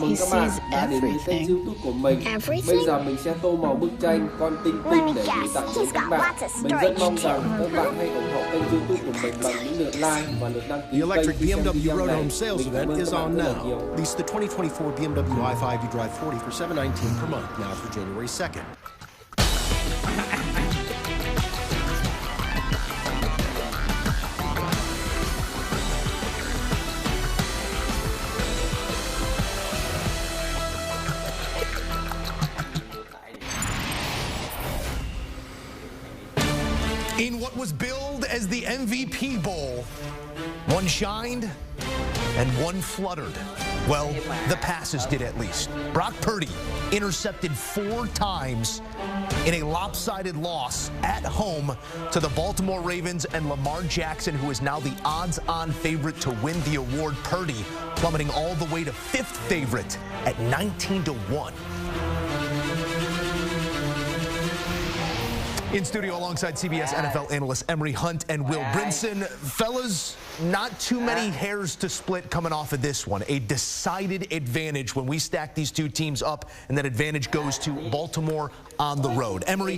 He sees everything. của mình. Bây giờ mình sẽ tô màu bức tranh con tinh tinh để gửi tặng đến các bạn. Mình rất mong rằng các bạn hãy ủng hộ kênh YouTube của mình bằng những lượt like và lượt đăng ký The electric kênh BMW Road Home Sales mình event cảm ơn is các bạn on rất là now. nhiều. Lease the 2024 BMW i5 you drive 40 for $719 per month now through January 2nd. In what was billed as the MVP Bowl, one shined and one fluttered. Well, the passes did at least. Brock Purdy intercepted 4 times in a lopsided loss at home to the Baltimore Ravens, and Lamar Jackson, who is now the odds-on favorite to win the award. Purdy plummeting all the way to 5th favorite at 19-1. In studio alongside CBS NFL analysts Emery Hunt and Will Brinson. Fellas, not too many hairs to split coming off of this one. A decided advantage when we stack these two teams up, and that advantage goes to Baltimore on the road. Emery,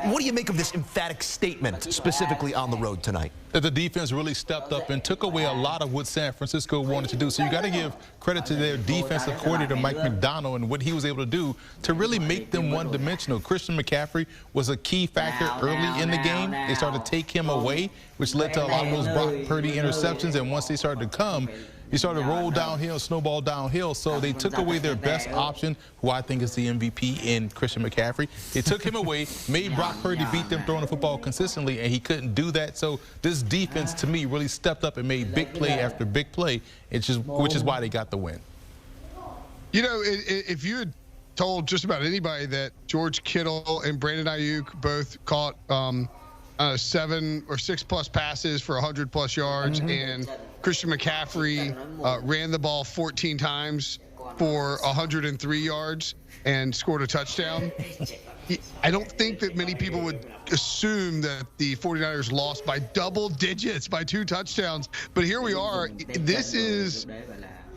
what do you make of this emphatic statement specifically on the road tonight? The defense really stepped up and took away a lot of what San Francisco wanted to do. So you got to give credit to their defensive coordinator, Mike McDonald, and what he was able to do to really make them one-dimensional. Christian McCaffrey was a key factor early in the game. They started to take him away, which led to a lot of those Brock Purdy interceptions. And once they started to come, he started to roll downhill, snowball downhill. So they took away their best option, who I think is the MVP in Christian McCaffrey. They took him away, made Brock Purdy beat them throwing the football consistently, and he couldn't do that. So this defense, to me, really stepped up and made big play after big play, which is why they got the win. You know, if you had told just about anybody that George Kittle and Brandon Ayuk both caught 7 or 6 plus passes for 100 plus yards, and Christian McCaffrey ran the ball 14 times for 103 yards and scored a touchdown, I don't think that many people would assume that the 49ers lost by double digits, by 2 touchdowns. But here we are. This is,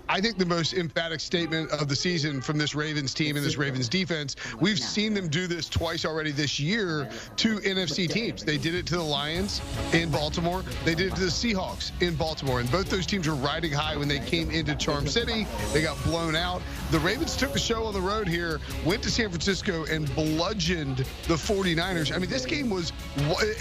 I think, the most emphatic statement of the season from this Ravens team and this Ravens defense. We've seen them do this twice already this year to NFC teams. They did it to the Lions in Baltimore. They did it to the Seahawks in Baltimore. And both those teams were riding high when they came into Charm City. They got blown out. The Ravens took the show on the road here, went to San Francisco, and bludgeoned the 49ers. I mean, this game was,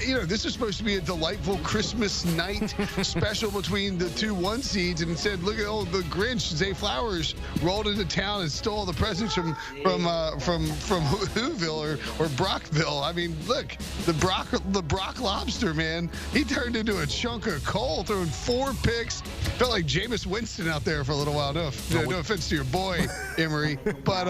you know, this is supposed to be a delightful Christmas night special between the 2 1 seeds. And instead, look at the Grinch. Zay Flowers rolled into town and stole the presents from Whoville or Brockville. I mean, look, the Brock Lobster, man, he turned into a chunk of coal, throwing 4 picks. Felt like Jameis Winston out there for a little while. No offense to your boy, Emery, but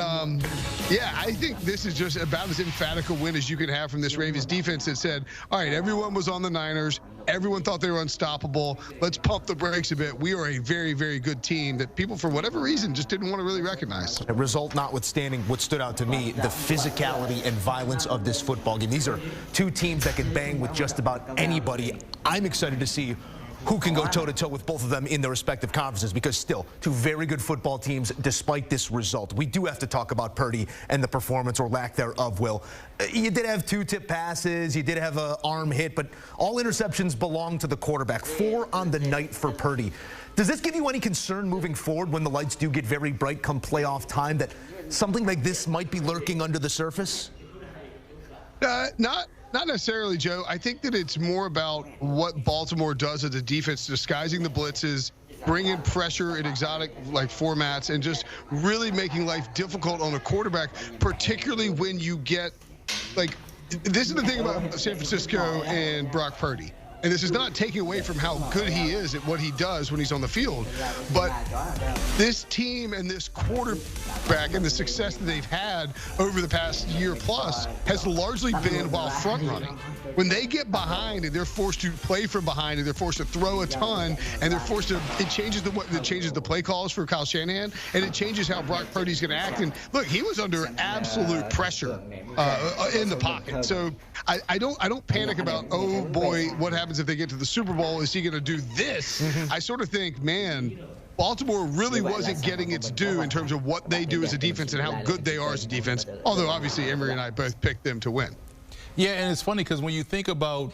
yeah, I think this is just about as emphatic a win as you can have from this Ravens defense that said, all right, everyone was on the Niners. Everyone thought they were unstoppable. Let's pump the brakes a bit. We are a very, very good team that people, for whatever reason, just didn't want to really recognize. A result notwithstanding, what stood out to me, the physicality and violence of this football game. These are 2 teams that can bang with just about anybody. I'm excited to see who can go toe-to-toe with both of them in their respective conferences, because still 2 very good football teams despite this result. We do have to talk about Purdy and the performance or lack thereof, Will. You did have 2 tip passes, you did have an arm hit, but all interceptions belong to the quarterback. 4 on the night for Purdy. Does this give you any concern moving forward when the lights do get very bright come playoff time, that something like this might be lurking under the surface? Not necessarily, Joe. I think that it's more about what Baltimore does as a defense, disguising the blitzes, bringing pressure in exotic formats, and just really making life difficult on a quarterback, particularly when you get this is the thing about San Francisco and Brock Purdy. And this is not taking away from how good he is at what he does when he's on the field. But this team and this quarterback and the success that they've had over the past year plus has largely been while front running. When they get behind and they're forced to play from behind and they're forced to throw a ton and they're forced to, it changes the play calls for Kyle Shanahan, and it changes how Brock Purdy's going to act. And look, he was under absolute pressure in the pocket. So I don't panic about, oh boy, what happens if they get to the Super Bowl? Is he going to do this? I sort of think, man, Baltimore really wasn't getting its due in terms of what they do as a defense and how good they are as a defense, although obviously Emery and I both picked them to win. Yeah, and it's funny because when you think about